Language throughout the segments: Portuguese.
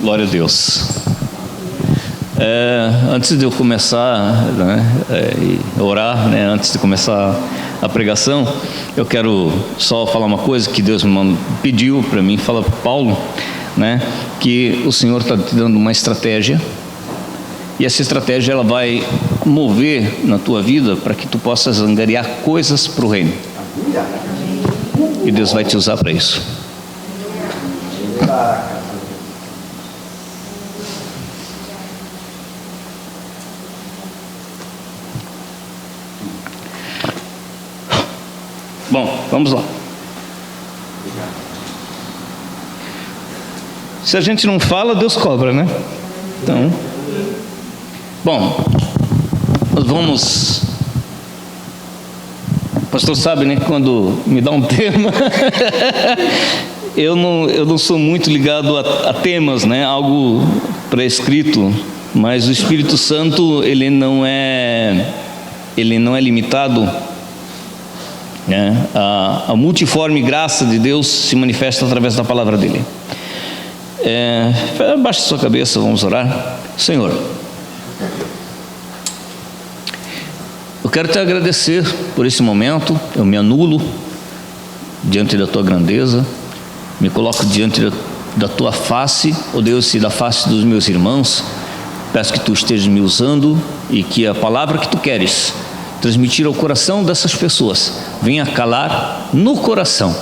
Glória a Deus. Antes de eu começar, orar, antes de começar a pregação, eu quero só falar uma coisa que Deus me pediu para mim, fala para Paulo, que o Senhor está te dando uma estratégia, e essa estratégia ela vai mover na tua vida para que tu possas angariar coisas para o reino, e Deus vai te usar para isso. Bom, vamos lá. Se a gente não fala, Deus cobra, né? Então, bom, nós vamos. O pastor sabe, né? Quando me dá um tema, eu não sou muito ligado a temas, algo pré-escrito, mas o Espírito Santo ele não é limitado. A multiforme graça de Deus se manifesta através da palavra dele. Abaixe sua cabeça, vamos orar. Senhor, eu quero te agradecer por esse momento. Eu me anulo diante da tua grandeza, me coloco diante da tua face, ó Deus, e da face dos meus irmãos. Peço que tu estejas me usando e que a palavra que tu queres transmitir ao coração dessas pessoas venha calar no coração.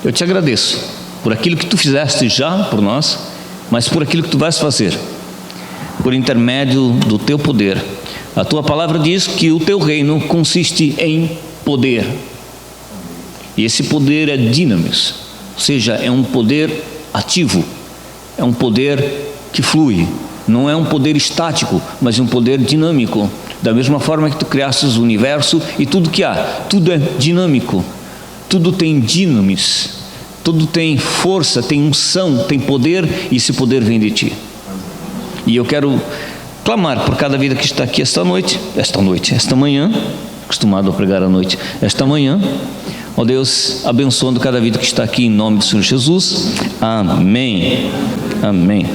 Eu te agradeço por aquilo que tu fizeste já por nós, mas por aquilo que tu vais fazer por intermédio do teu poder. A tua palavra diz que o teu reino consiste em poder, e esse poder é dinamis, ou seja, é um poder ativo, é um poder que flui, não é um poder estático, mas um poder dinâmico. Da mesma forma que tu criaste o universo e tudo que há, tudo é dinâmico, tudo tem dinamis, tudo tem força, tem unção, tem poder, e esse poder vem de ti. E eu quero clamar por cada vida que está aqui esta manhã, acostumado a pregar à noite, esta manhã, ó Deus, abençoando cada vida que está aqui em nome do Senhor Jesus. Amém. Amém.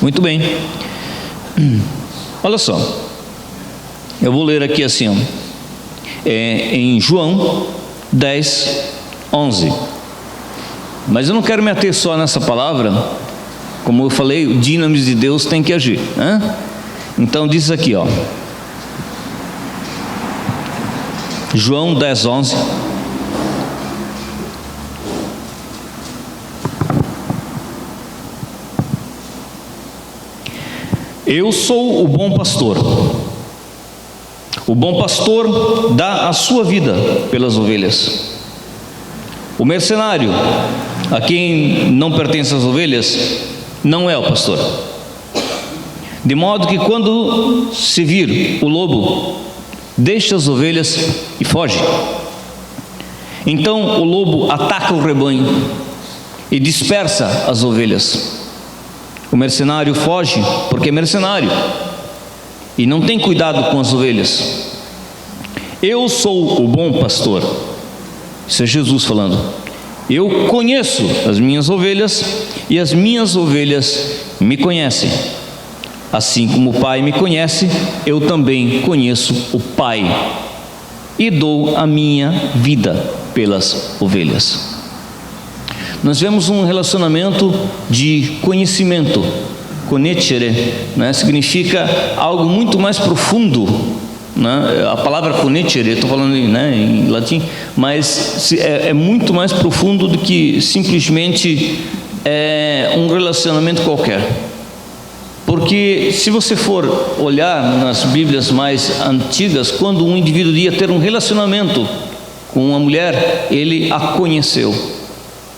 Muito bem. Olha só. Eu vou ler aqui assim, em João 10, 11. Mas eu não quero me ater só nessa palavra. Como eu falei, o dinamis de Deus tem que agir, Então diz aqui, João 10, 11. Eu sou o bom pastor. O bom pastor dá a sua vida pelas ovelhas. O mercenário, a quem não pertencem as ovelhas, não é o pastor. De modo que quando se vir o lobo, deixa as ovelhas e foge. Então o lobo ataca o rebanho e dispersa as ovelhas. O mercenário foge porque é mercenário e não tem cuidado com as ovelhas. Eu sou o bom pastor. Isso é Jesus falando. Eu conheço as minhas ovelhas e as minhas ovelhas me conhecem. Assim como o Pai me conhece, eu também conheço o Pai e dou a minha vida pelas ovelhas. Nós vemos um relacionamento de conhecimento. Conhecere, significa algo muito mais profundo, A palavra conhecere, estou falando em latim, mas é muito mais profundo do que simplesmente um relacionamento qualquer. Porque se você for olhar nas Bíblias mais antigas, quando um indivíduo ia ter um relacionamento com uma mulher, ele a conheceu.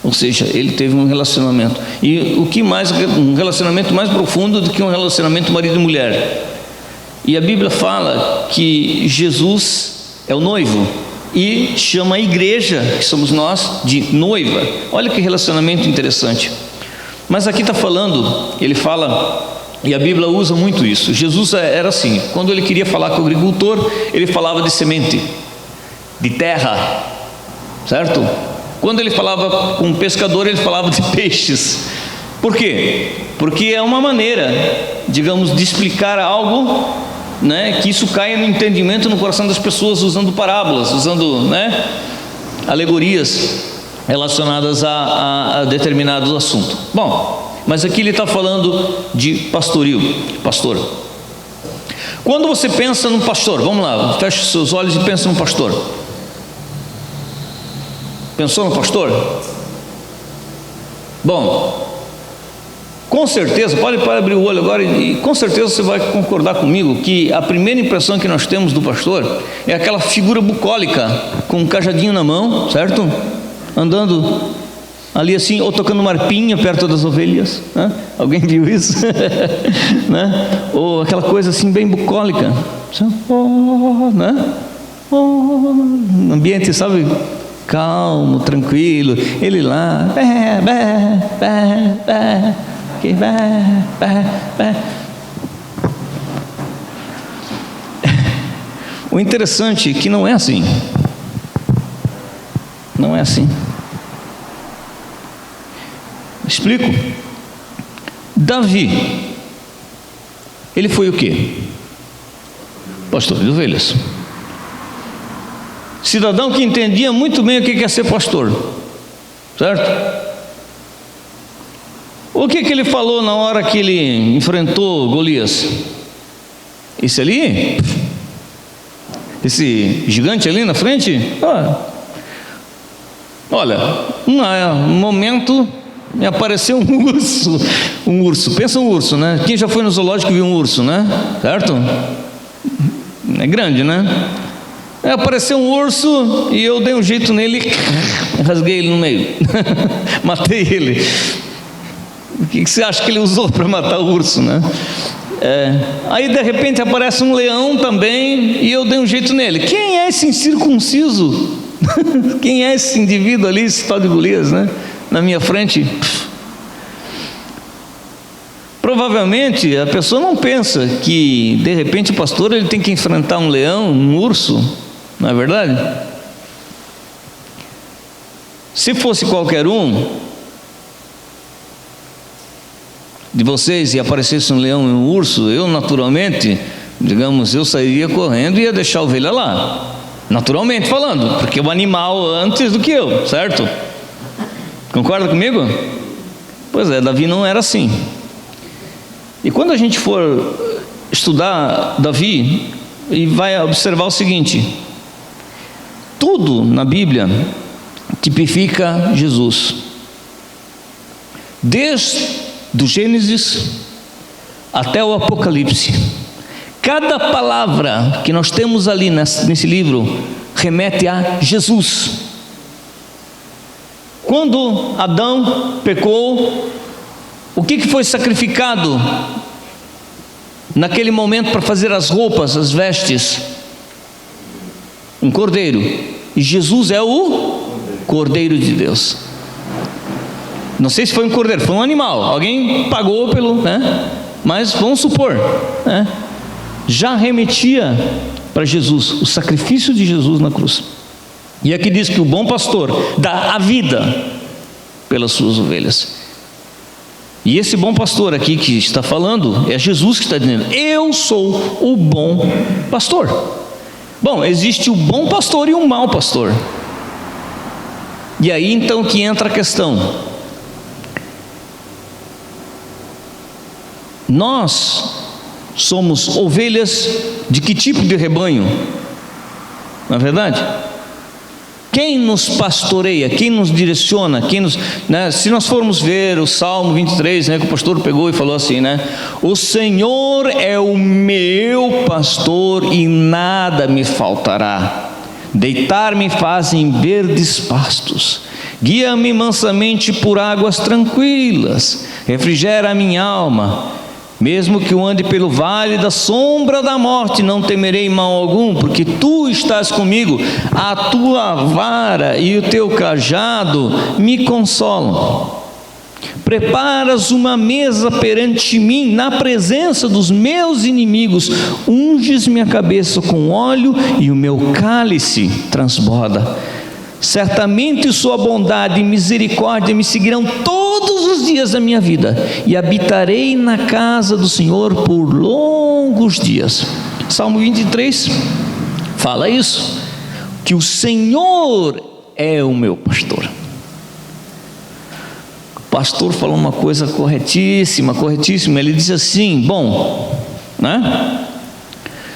Ou seja, ele teve um relacionamento. E o que mais, um relacionamento mais profundo do que um relacionamento marido e mulher. E a Bíblia fala que Jesus é o noivo e chama a igreja, que somos nós, de noiva. Olha que relacionamento interessante. Mas aqui está falando, ele fala, e a Bíblia usa muito isso. Jesus era assim, quando ele queria falar com o agricultor, ele falava de semente, de terra, certo? Quando ele falava com o pescador, ele falava de peixes. Por quê? Porque é uma maneira, digamos, de explicar algo, né, que isso caia no entendimento, no coração das pessoas, usando parábolas, usando, né, alegorias relacionadas a determinados assuntos. Bom, mas aqui ele está falando de pastoril, pastor. Quando você pensa num pastor, vamos lá, feche os seus olhos e pensa num pastor. Pensou no pastor? Bom, com certeza, pode abrir o olho agora e com certeza você vai concordar comigo que a primeira impressão que nós temos do pastor é aquela figura bucólica, com um cajadinho na mão, certo? Andando ali assim, ou tocando uma harpinha perto das ovelhas, né? Alguém viu isso? Né? Ou aquela coisa assim bem bucólica, né? Um ambiente, sabe, calmo, tranquilo, ele lá, que o interessante é que não é assim. Não é assim. Explico. Davi, ele foi o quê? Pastor de ovelhas. Cidadão que entendia muito bem o que é ser pastor, certo? O que ele falou na hora que ele enfrentou Golias? Esse ali? Esse gigante ali na frente? Olha, num momento me apareceu um urso, pensa um urso, né? Quem já foi no zoológico viu um urso, né? Certo? É grande, né? Apareceu um urso e eu dei um jeito nele, rasguei ele no meio, matei ele. O que você acha que ele usou para matar o urso, né? Aí de repente aparece um leão também e eu dei um jeito nele. Quem é esse incircunciso? Quem é esse indivíduo ali, esse tal de Golias, né? Na minha frente. Provavelmente a pessoa não pensa que de repente o pastor ele tem que enfrentar um leão, um urso, não é verdade? Se fosse qualquer um de vocês e aparecesse um leão e um urso, eu naturalmente, digamos, eu sairia correndo e ia deixar a ovelha lá, naturalmente falando, porque o animal antes do que eu, certo? Concorda comigo? Pois é, Davi não era assim. E quando a gente for estudar Davi, e vai observar o seguinte: tudo na Bíblia tipifica Jesus, desde do Gênesis até o Apocalipse. Cada palavra que nós temos ali nesse livro remete a Jesus. Quando Adão pecou, o que foi sacrificado naquele momento para fazer as roupas, as vestes? Um cordeiro. E Jesus é o Cordeiro de Deus. Não sei se foi um cordeiro, foi um animal. Alguém pagou pelo, né? Mas vamos supor, né? Já remetia para Jesus, o sacrifício de Jesus na cruz. E aqui diz que o bom pastor dá a vida pelas suas ovelhas. E esse bom pastor aqui que está falando é Jesus que está dizendo: eu sou o bom pastor. Bom, existe o bom pastor e o mau pastor. E aí então que entra a questão. Nós somos ovelhas de que tipo de rebanho? Não é verdade? Quem nos pastoreia, quem nos direciona, quem nos, né? Se nós formos ver o Salmo 23, né, que o pastor pegou e falou assim, né? O Senhor é o meu pastor e nada me faltará. Deitar-me faz em verdes pastos, guia-me mansamente por águas tranquilas, refrigera a minha alma. Mesmo que eu ande pelo vale da sombra da morte, não temerei mal algum, porque tu estás comigo, a tua vara e o teu cajado me consolam. Preparas uma mesa perante mim, na presença dos meus inimigos, unges minha cabeça com óleo e o meu cálice transborda. Certamente sua bondade e misericórdia me seguirão todos os os dias da minha vida, e habitarei na casa do Senhor por longos dias. Salmo 23 fala isso, que o Senhor é o meu pastor. O pastor falou uma coisa corretíssima, ele disse assim, né?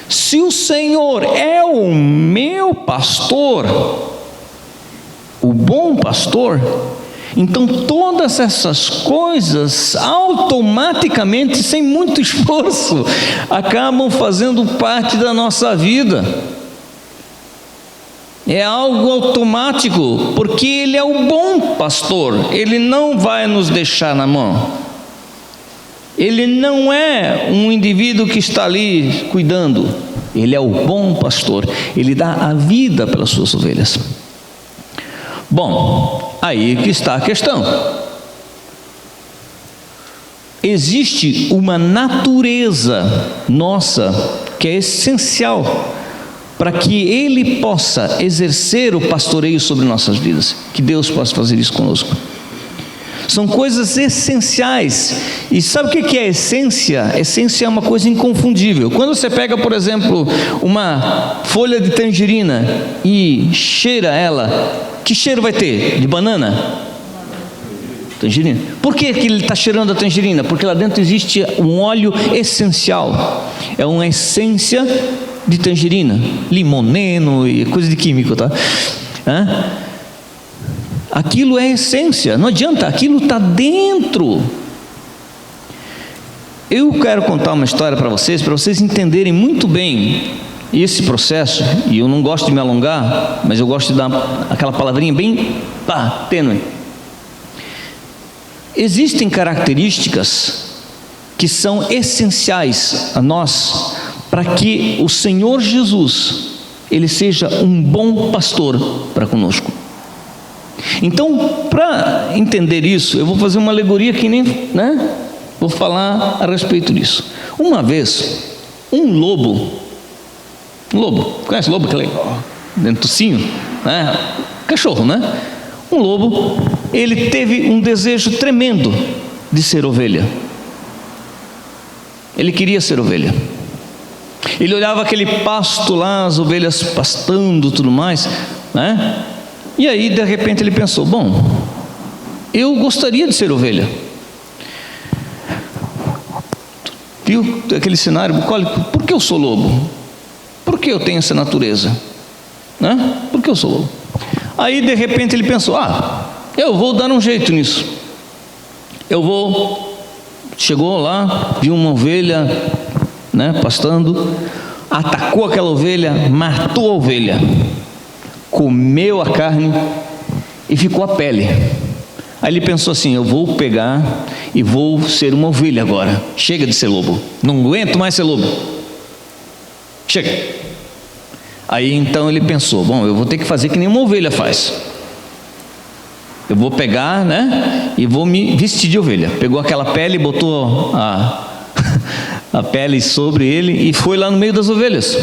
Se o Senhor é o meu pastor, o bom pastor, então todas essas coisas automaticamente, sem muito esforço, acabam fazendo parte da nossa vida. É algo automático, porque Ele é o bom pastor, Ele não vai nos deixar na mão. Ele não é um indivíduo que está ali cuidando, Ele é o bom pastor, Ele dá a vida pelas suas ovelhas. Bom, aí que está a questão. Existe uma natureza nossa que é essencial para que Ele possa exercer o pastoreio sobre nossas vidas, que Deus possa fazer isso conosco. São coisas essenciais. E sabe o que é essência? Essência é uma coisa inconfundível. Quando você pega, por exemplo, uma folha de tangerina e cheira ela, que cheiro vai ter? De banana? Tangerina. Por que ele está cheirando a tangerina? Porque lá dentro existe um óleo essencial. É uma essência de tangerina, limoneno e coisa de químico, tá? Aquilo é essência, não adianta, aquilo está dentro. Eu quero contar uma história para vocês entenderem muito bem esse processo, e eu não gosto de me alongar, mas eu gosto de dar aquela palavrinha bem tênue. Existem características que são essenciais a nós, para que o Senhor Jesus, Ele seja um bom pastor para conosco. Então, para entender isso, eu vou fazer uma alegoria que nem, né? Vou falar a respeito disso. Uma vez, um lobo, conhece lobo? Aquele dentucinho, né? Cachorro, né? Um lobo, ele teve um desejo tremendo de ser ovelha. Ele queria ser ovelha. Ele olhava aquele pasto lá, as ovelhas pastando, tudo mais, né? E aí, de repente, ele pensou: eu gostaria de ser ovelha. Viu aquele cenário bucólico? Por que eu sou lobo? Por que eu tenho essa natureza? Né? Por que eu sou lobo? Aí, de repente, ele pensou: eu vou dar um jeito nisso. Chegou lá, viu uma ovelha, né, pastando, atacou aquela ovelha, matou a ovelha, comeu a carne e ficou a pele. Aí ele pensou assim: eu vou pegar e vou ser uma ovelha agora. Chega de ser lobo, não aguento mais ser lobo. Chega. Aí então ele pensou: eu vou ter que fazer que nem uma ovelha faz. Eu vou pegar, né, e vou me vestir de ovelha. Pegou aquela pele, botou a pele sobre ele e foi lá no meio das ovelhas.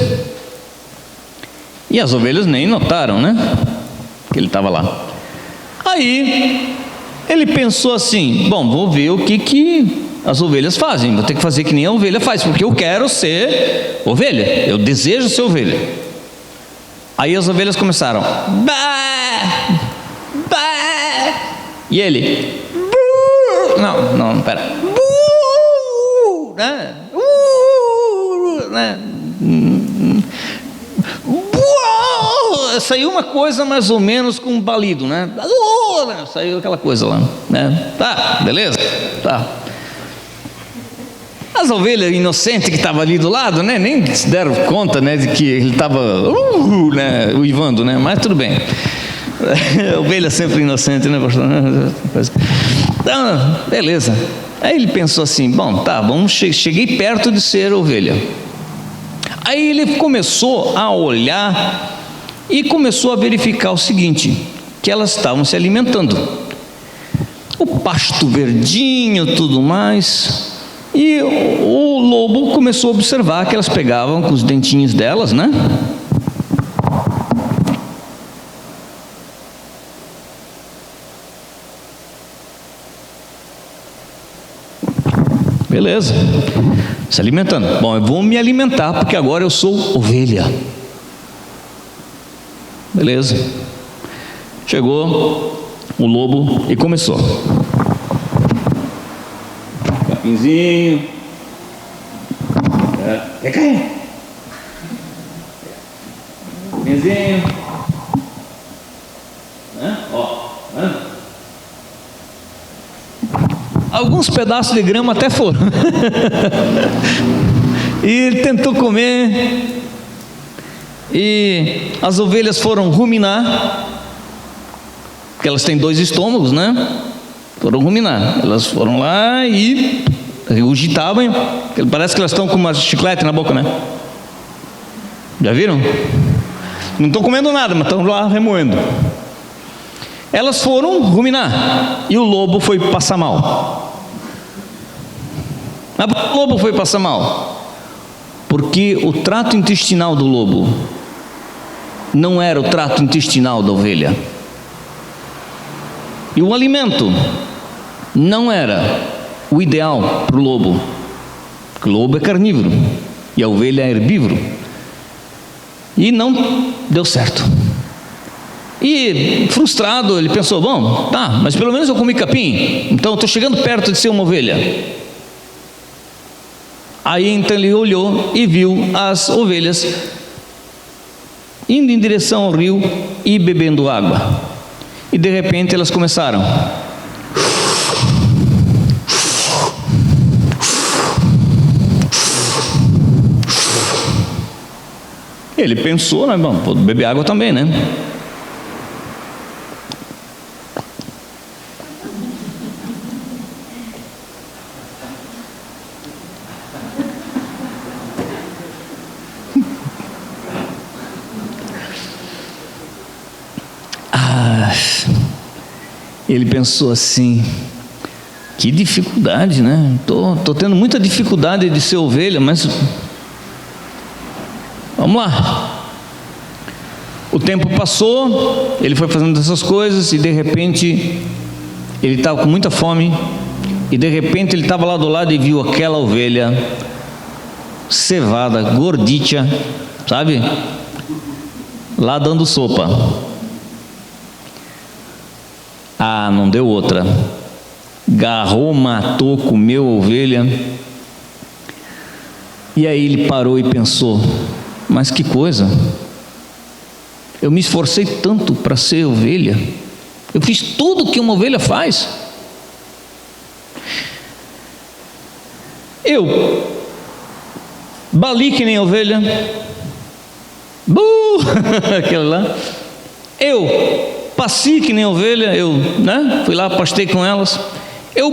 E as ovelhas nem notaram, né, que ele estava lá. Aí ele pensou assim: vou ver o que as ovelhas fazem. Vou ter que fazer que nem a ovelha faz, porque eu quero ser ovelha, eu desejo ser ovelha. Aí as ovelhas começaram: bah, bah. E ele: não, pera, né? Né? Saiu uma coisa mais ou menos com um balido, né? Saiu aquela coisa lá, né? Tá, beleza? Tá. As ovelhas inocentes que estavam ali do lado, né, nem se deram conta, né, de que ele estava né, uivando, né? Mas tudo bem. Ovelha sempre inocente, né, pastor? Então, beleza. Aí ele pensou assim: cheguei perto de ser ovelha. Aí ele começou a olhar e começou a verificar o seguinte: que elas estavam se alimentando, o pasto verdinho, tudo mais. E o lobo começou a observar que elas pegavam com os dentinhos delas, né? beleza, se alimentando. Bom, eu vou me alimentar porque agora eu sou ovelha. Beleza. Chegou o lobo e começou. Capinzinho. Quer cair? Capinzinho. Alguns pedaços de grama até foram. E ele tentou comer. E as ovelhas foram ruminar, porque elas têm 2 estômagos, né? Foram ruminar. Elas foram lá e regurgitavam. Parece que elas estão com uma chiclete na boca, né? Já viram? Não estão comendo nada, mas estão lá remoendo. Elas foram ruminar e o lobo foi passar mal. Mas o lobo foi passar mal porque o trato intestinal do lobo não era o trato intestinal da ovelha, e o alimento não era o ideal para o lobo, porque o lobo é carnívoro e a ovelha é herbívoro, e não deu certo. E frustrado, ele pensou: bom, tá, mas pelo menos eu comi capim, então eu estou chegando perto de ser uma ovelha. Aí então ele olhou e viu as ovelhas indo em direção ao rio e bebendo água. E de repente elas começaram. Ele pensou, né? Bom, vou beber água também, né? Ele pensou assim: que dificuldade, né? Tô tendo muita dificuldade de ser ovelha, mas vamos lá. O tempo passou, ele foi fazendo essas coisas e de repente ele estava com muita fome, e de repente ele estava lá do lado e viu aquela ovelha cevada, gordita, sabe? Lá dando sopa. Ah, não deu outra. Garrou, matou, comeu a ovelha. E aí ele parou e pensou: mas que coisa, eu me esforcei tanto para ser ovelha, eu fiz tudo que uma ovelha faz, eu bali que nem ovelha, aquela lá, eu passei que nem ovelha, eu, né, fui lá, pastei com elas, eu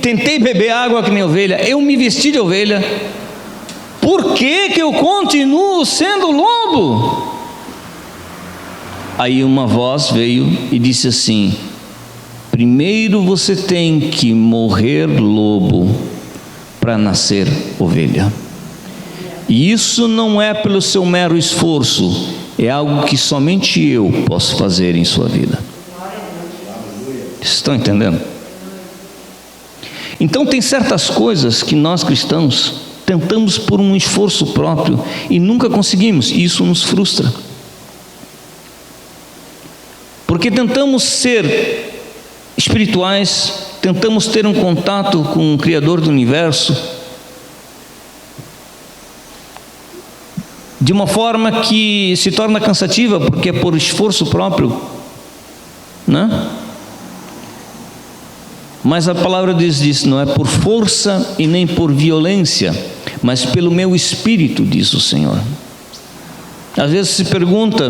tentei beber água que nem ovelha, eu me vesti de ovelha, por que que eu continuo sendo lobo? Aí uma voz veio e disse assim: primeiro você tem que morrer lobo para nascer ovelha, e isso não é pelo seu mero esforço, é algo que somente eu posso fazer em sua vida. Estão entendendo? Então tem certas coisas que nós cristãos tentamos por um esforço próprio e nunca conseguimos, e isso nos frustra, porque tentamos ser espirituais, tentamos ter um contato com o Criador do universo de uma forma que se torna cansativa, porque é por esforço próprio, né? Mas a palavra diz: não é por força e nem por violência, mas pelo meu espírito, diz o Senhor. Às vezes se pergunta,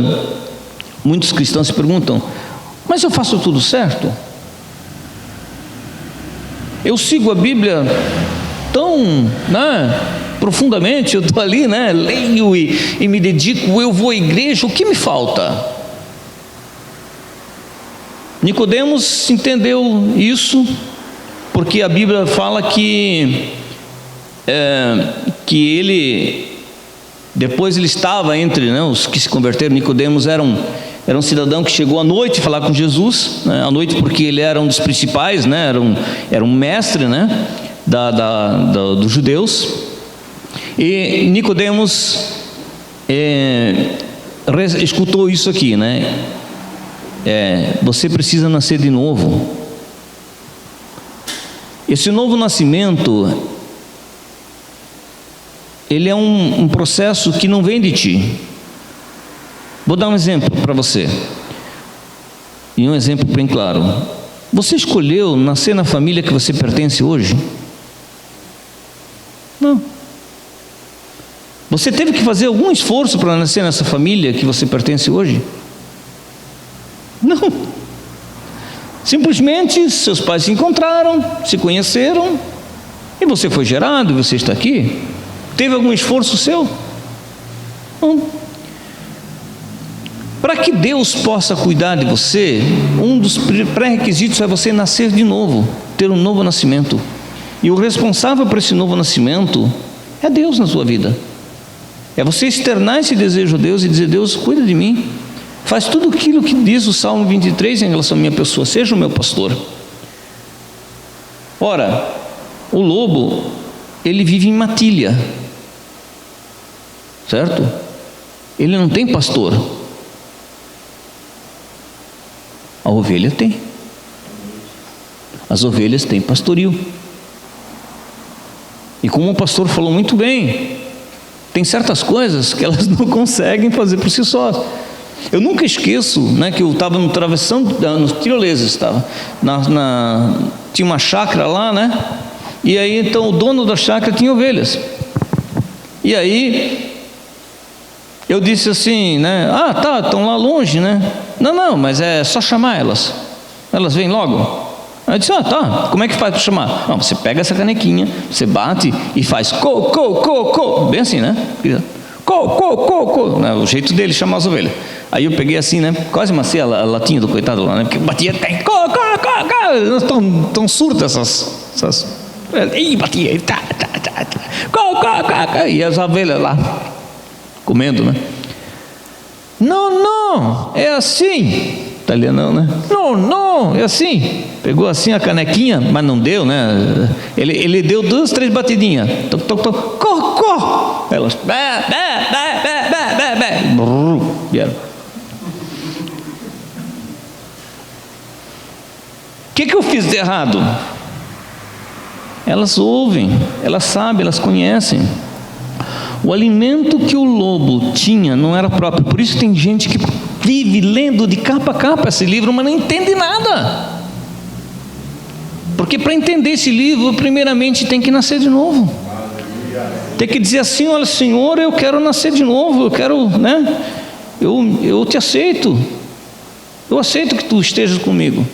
muitos cristãos se perguntam: mas eu faço tudo certo? Eu sigo a Bíblia tão, né, profundamente, eu estou ali, né, leio e me dedico, eu vou à igreja, o que me falta? Nicodemos entendeu isso, porque a Bíblia fala que ele, depois ele estava entre, né, os que se converteram. Nicodemos era um cidadão que chegou à noite falar com Jesus, né, à noite, porque ele era um dos principais, né, era um mestre, né, dos judeus, e Nicodemos escutou isso aqui, né? Você precisa nascer de novo. Esse novo nascimento, ele é um processo que não vem de ti. Vou dar um exemplo para você, e um exemplo bem claro. Você escolheu nascer na família que você pertence hoje? Não. Você teve que fazer algum esforço para nascer nessa família que você pertence hoje? Não. Simplesmente seus pais se encontraram, se conheceram, e você foi gerado, você está aqui. Teve algum esforço seu? Não. Para que Deus possa cuidar de você, um dos pré-requisitos é você nascer de novo, ter um novo nascimento. E o responsável por esse novo nascimento é Deus na sua vida. É você externar esse desejo a Deus e dizer: Deus, cuida de mim. Faz tudo aquilo que diz o Salmo 23 em relação à minha pessoa. Seja o meu pastor. Ora, o lobo, ele vive em matilha, certo? Ele não tem pastor. A ovelha tem. As ovelhas têm pastoril. E como o pastor falou muito bem, tem certas coisas que elas não conseguem fazer por si só. Eu nunca esqueço, né, que eu estava no travessão, nos Tiroleses, tinha uma chácara lá, né? E aí então o dono da chácara tinha ovelhas. E aí eu disse assim, né? Tá, estão lá longe, né? Não, mas é só chamar elas. Elas vêm logo. Aí eu disse: tá, como é que faz para chamar? Não, você pega essa canequinha, você bate e faz co, bem assim, né? Co, né? O jeito dele chamar as ovelhas. Aí eu peguei assim, né? Quase macei a latinha do coitado lá, né? Porque batia, tão surdas essas. Ih, batia, e as ovelhas lá comendo, né? Não, é assim. Italiano, né? Não, é assim. Pegou assim a canequinha, mas não deu, né? Ele deu 2, 3 batidinhas. Có. Elas vieram. O que eu fiz de errado? Elas ouvem, elas sabem, elas conhecem. O alimento que o lobo tinha não era próprio. Por isso tem gente que vive lendo de capa a capa esse livro, mas não entende nada. Porque para entender esse livro, primeiramente tem que nascer de novo. Tem que dizer assim: olha, Senhor, eu quero nascer de novo, eu quero, né? Eu te aceito. Eu aceito que tu estejas comigo.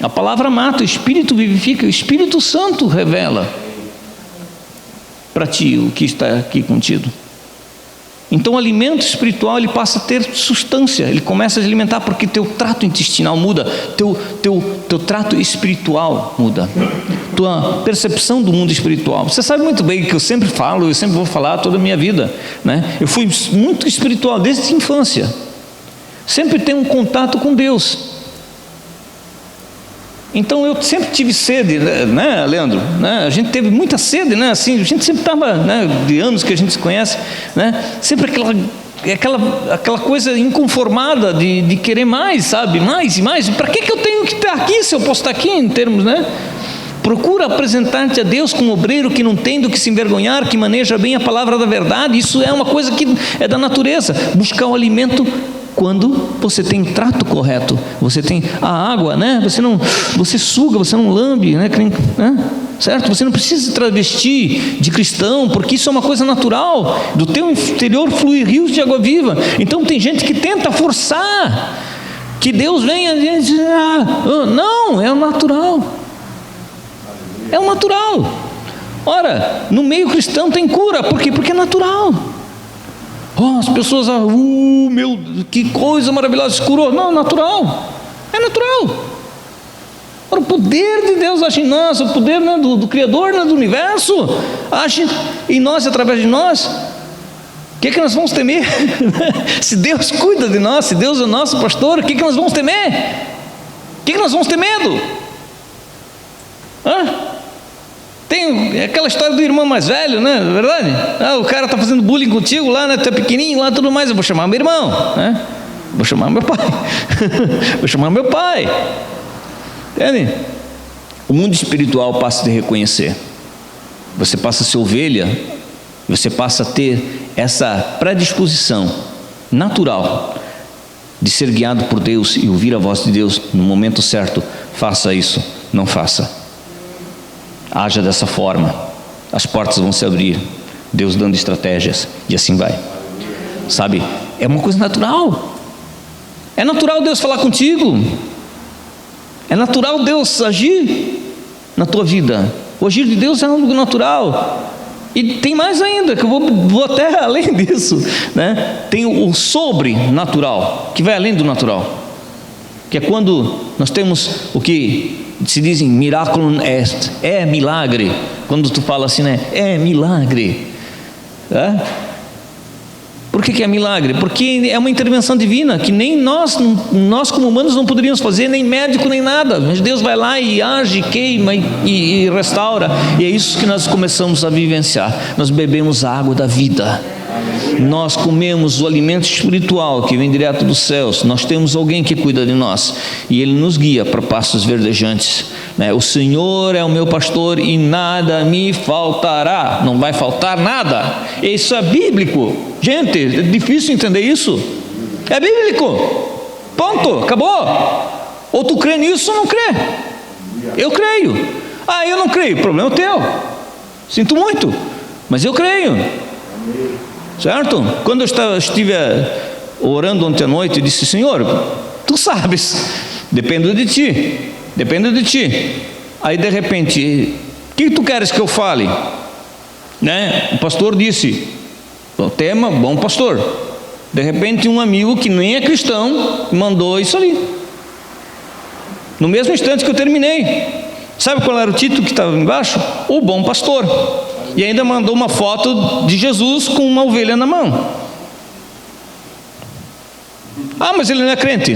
A palavra mata, o Espírito vivifica, o Espírito Santo revela para ti o que está aqui contido. Então o alimento espiritual, ele passa a ter substância, ele começa a se alimentar, porque teu trato intestinal muda, teu trato espiritual muda, tua percepção do mundo espiritual. Você sabe muito bem que eu sempre falo, eu sempre vou falar toda a minha vida, né? Eu fui muito espiritual desde a infância, sempre tenho um contato com Deus. Então eu sempre tive sede, né, Leandro? Né? A gente teve muita sede, né? Assim, a gente sempre estava, né, de anos que a gente se conhece, né? Sempre aquela coisa inconformada de querer mais, sabe? Mais e mais. Para que eu tenho que estar aqui se eu posso estar aqui, em termos, né? Procura apresentar-te a Deus como obreiro que não tem do que se envergonhar, que maneja bem a palavra da verdade. Isso é uma coisa que é da natureza. Buscar o alimento quando você tem trato correto, você tem a água, né? Você suga, você não lambe, né? Certo? Você não precisa se travestir de cristão, porque isso é uma coisa natural. Do teu interior flui rios de água viva. Então tem gente que tenta forçar que Deus venha e diz: não, é o natural. É o natural. Ora, no meio cristão tem cura, por quê? Porque é natural. As pessoas, meu, que coisa maravilhosa, se curou. Não, é natural. É natural. Ora, o poder de Deus age em nós, o poder, né, do Criador, né, do universo, age em nós, através de nós. O que nós vamos temer? Se Deus cuida de nós, se Deus é o nosso pastor, o que nós vamos temer? O que nós vamos ter medo? Tem aquela história do irmão mais velho, né? Não é verdade? O cara está fazendo bullying contigo lá, né? Tu é pequenininho lá, tudo mais. Eu vou chamar meu irmão, né? Vou chamar meu pai. Vou chamar meu pai. Entende? O mundo espiritual passa a te reconhecer. Você passa a ser ovelha. Você passa a ter essa predisposição natural de ser guiado por Deus e ouvir a voz de Deus no momento certo. Faça isso, não faça. Haja dessa forma, as portas vão se abrir, Deus dando estratégias, e assim vai. Sabe, é uma coisa natural. É natural Deus falar contigo. É natural Deus agir na tua vida. O agir de Deus é algo natural. E tem mais ainda, que eu vou até além disso, né? Tem o sobrenatural, que vai além do natural, que é quando nós temos o que se diz em miraculum est, é milagre. Quando tu fala assim, né? É milagre. Por que é milagre? Porque é uma intervenção divina que nem nós como humanos não poderíamos fazer, nem médico, nem nada. Mas Deus vai lá e age, queima e restaura. E é isso que nós começamos a vivenciar. Nós bebemos a água da vida. Nós comemos o alimento espiritual que vem direto dos céus. Nós temos alguém que cuida de nós e Ele nos guia para pastos verdejantes, né? O Senhor é o meu pastor e nada me faltará. Não vai faltar nada. Isso é bíblico. Gente, é difícil entender isso. É bíblico. Ponto, acabou. Ou tu crê nisso ou não crê. Eu creio. Eu não creio, o problema é o teu. Sinto muito, mas eu creio. Certo? Quando eu estive orando ontem à noite, eu disse: Senhor, tu sabes, dependo de ti. Aí de repente, o que tu queres que eu fale? Né? O pastor disse, o tema, bom pastor. De repente um amigo que nem é cristão mandou isso ali, no mesmo instante que eu terminei. Sabe qual era o título que estava embaixo? O bom pastor. E ainda mandou uma foto de Jesus com uma ovelha na mão. Mas ele não é crente.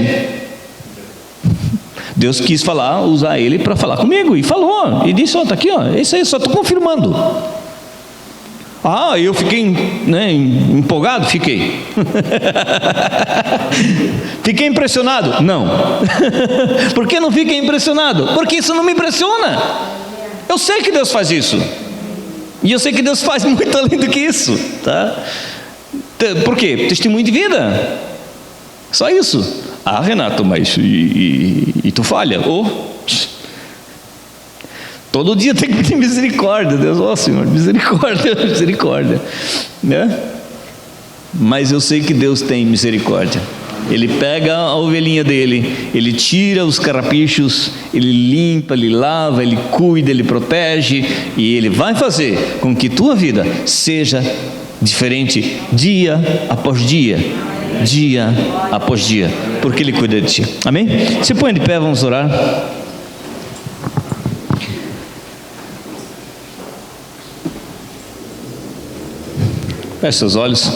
Deus quis usar ele para falar comigo, e falou, e disse: está aqui, é isso aí, só estou confirmando. Eu fiquei, né, empolgado, fiquei. Fiquei impressionado? Não. Por que não fiquei impressionado? Porque isso não me impressiona. Eu sei que Deus faz isso. E eu sei que Deus faz muito além do que isso, tá? Por quê? Testemunho de vida. Só isso. Renato, mas e tu falha? Todo dia tem que pedir misericórdia. Deus, Senhor, misericórdia, né? Mas eu sei que Deus tem misericórdia. Ele pega a ovelhinha dele, ele tira os carrapichos, ele limpa, ele lava, ele cuida, ele protege, e ele vai fazer com que tua vida seja diferente dia após dia, porque ele cuida de ti. Amém? Se põe de pé, vamos orar. Feche seus olhos.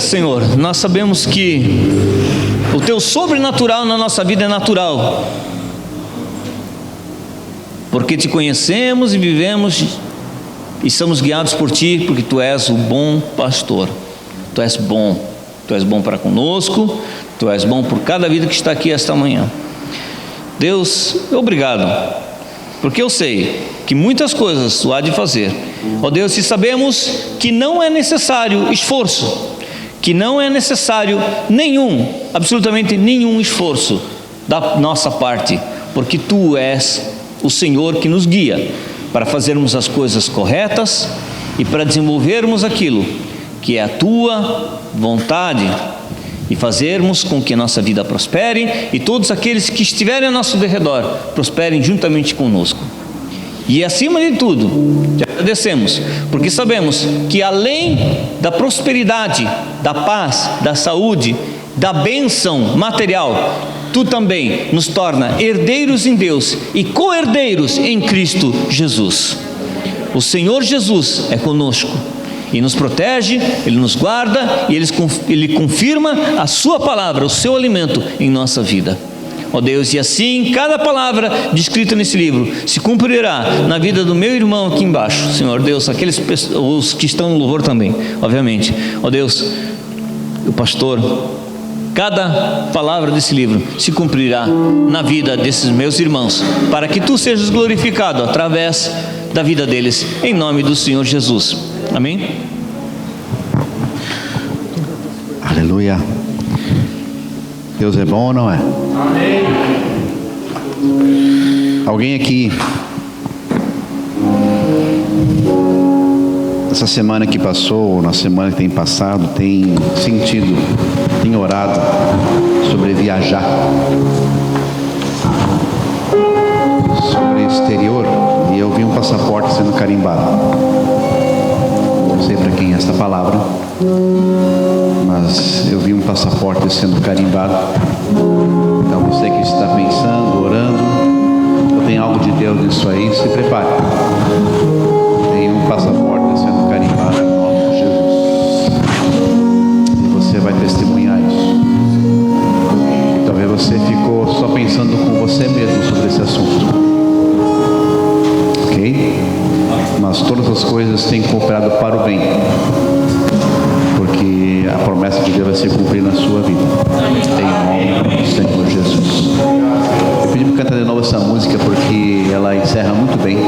Senhor, nós sabemos que o teu sobrenatural na nossa vida é natural, porque te conhecemos e vivemos e somos guiados por ti, porque tu és o bom pastor. Tu és bom para conosco, tu és bom por cada vida que está aqui esta manhã. Deus, obrigado, porque eu sei que muitas coisas tu há de fazer, Deus, e sabemos que não é necessário esforço, que não é necessário absolutamente nenhum esforço da nossa parte, porque tu és o Senhor que nos guia para fazermos as coisas corretas e para desenvolvermos aquilo que é a tua vontade, e fazermos com que a nossa vida prospere e todos aqueles que estiverem ao nosso derredor prosperem juntamente conosco. E acima de tudo, te agradecemos, porque sabemos que além da prosperidade, da paz, da saúde, da bênção material, tu também nos torna herdeiros em Deus e co-herdeiros em Cristo Jesus. O Senhor Jesus é conosco, e nos protege, Ele nos guarda e Ele confirma a sua palavra, o seu alimento em nossa vida. Ó Deus, e assim cada palavra descrita nesse livro se cumprirá na vida do meu irmão aqui embaixo, Senhor Deus, os que estão no louvor também, obviamente. Ó Deus, o pastor, cada palavra desse livro se cumprirá na vida desses meus irmãos, para que Tu sejas glorificado através da vida deles, em nome do Senhor Jesus. Amém? Aleluia. Deus é bom ou não é? Amém. Alguém aqui, essa semana que passou, ou na semana que tem passado, tem sentido, tem orado sobre viajar, sobre exterior, e eu vi um passaporte sendo carimbado. Não sei para quem é essa palavra, mas eu vi um passaporte sendo carimbado. Então você que está pensando, orando, ou tem algo de Deus nisso aí, se prepare. Tem um passaporte sendo carimbado em nome de Jesus. E você vai testemunhar isso. E talvez você ficou só pensando com você mesmo sobre esse assunto. Ok? Mas todas as coisas têm cooperado para o bem, porque a promessa de Deus vai se cumprir na sua vida, em nome do Senhor Jesus. Eu pedi para cantar de novo essa música porque ela encerra muito bem.